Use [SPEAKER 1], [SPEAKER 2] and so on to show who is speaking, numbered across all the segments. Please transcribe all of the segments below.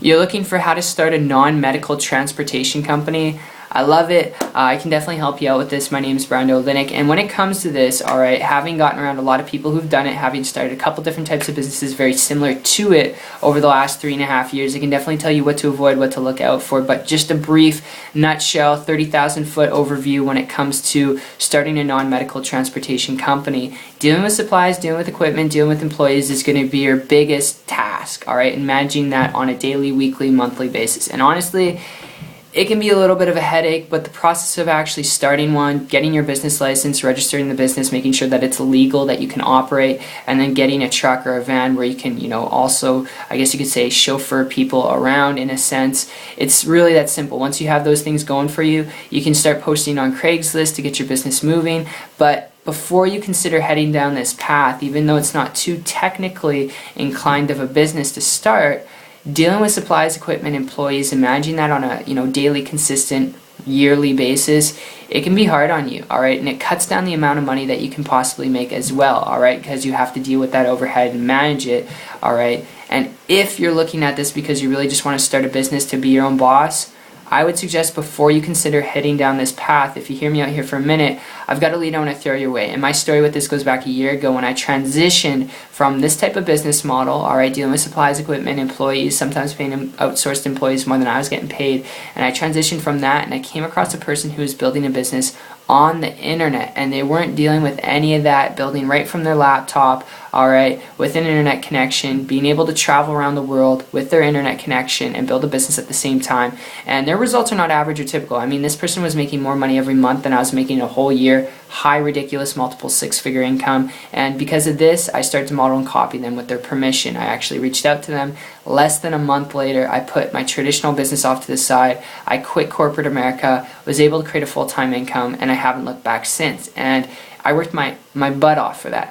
[SPEAKER 1] You're looking for how to start a non-medical transportation company? I love it. I can definitely help you out with this. My name is Brando Linick, and when it comes to this, alright, having gotten around a lot of people who've done it, having started a couple different types of businesses very similar to it over the last 3.5 years, I can definitely tell you what to avoid, what to look out for, but just a brief nutshell, 30,000 foot overview when it comes to starting a non-medical transportation company. Dealing with supplies, dealing with equipment, dealing with employees is going to be your biggest task, alright, and managing that on a daily, weekly, monthly basis. And honestly, it can be a little bit of a headache, but the process of actually starting one, getting your business license, registering the business, making sure that it's legal, that you can operate, and then getting a truck or a van where you can, also, I guess you could say, chauffeur people around in a sense. It's really that simple. Once you have those things going for you, you can start posting on Craigslist to get your business moving. But before you consider heading down this path, even though it's not too technically inclined of a business to start, dealing with supplies, equipment, employees, and managing that on a daily, consistent, yearly basis, it can be hard on you, alright? And it cuts down the amount of money that you can possibly make as well, alright? Because you have to deal with that overhead and manage it, alright? And if you're looking at this because you really just want to start a business to be your own boss, I would suggest before you consider heading down this path, if you hear me out here for a minute, I've got a lead I want to throw your way. And my story with this goes back a year ago when I transitioned from this type of business model, alright, dealing with supplies, equipment, employees, sometimes paying outsourced employees more than I was getting paid. And I transitioned from that and I came across a person who was building a business on the internet, and they weren't dealing with any of that, building right from their laptop, alright, with an internet connection, being able to travel around the world with their internet connection and build a business at the same time. And their results are not average or typical. I mean, this person was making more money every month than I was making a whole year, high, ridiculous, multiple six-figure income. And because of this, I started to model and copy them with their permission. I actually reached out to them. Less than a month later, I put my traditional business off to the side. I quit corporate America, was able to create a full-time income, and I haven't looked back since. And I worked my butt off for that,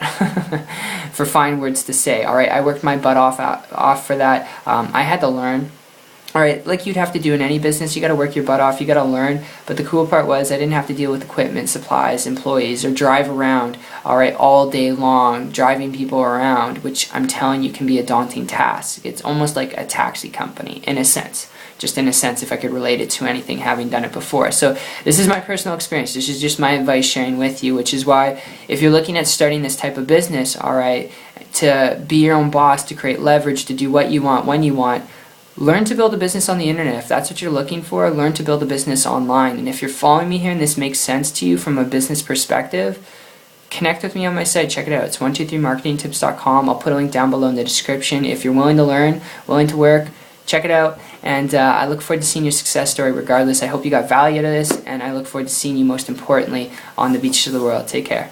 [SPEAKER 1] for fine words to say. All right, I worked my butt off for that. I had to learn. Alright, like you'd have to do in any business, you gotta work your butt off, you gotta learn, but the cool part was I didn't have to deal with equipment, supplies, employees, or drive around, alright, all day long, driving people around, which I'm telling you can be a daunting task. It's almost like a taxi company, in a sense. Just in a sense, if I could relate it to anything, having done it before. So this is my personal experience. This is just my advice sharing with you, which is why if you're looking at starting this type of business, alright, to be your own boss, to create leverage, to do what you want, when you want, learn to build a business on the internet. If that's what you're looking for, learn to build a business online. And if you're following me here and this makes sense to you from a business perspective, connect with me on my site. Check it out. It's 123marketingtips.com. I'll put a link down below in the description. If you're willing to learn, willing to work, check it out. And I look forward to seeing your success story regardless. I hope you got value out of this, and I look forward to seeing you most importantly on the beaches of the world. Take care.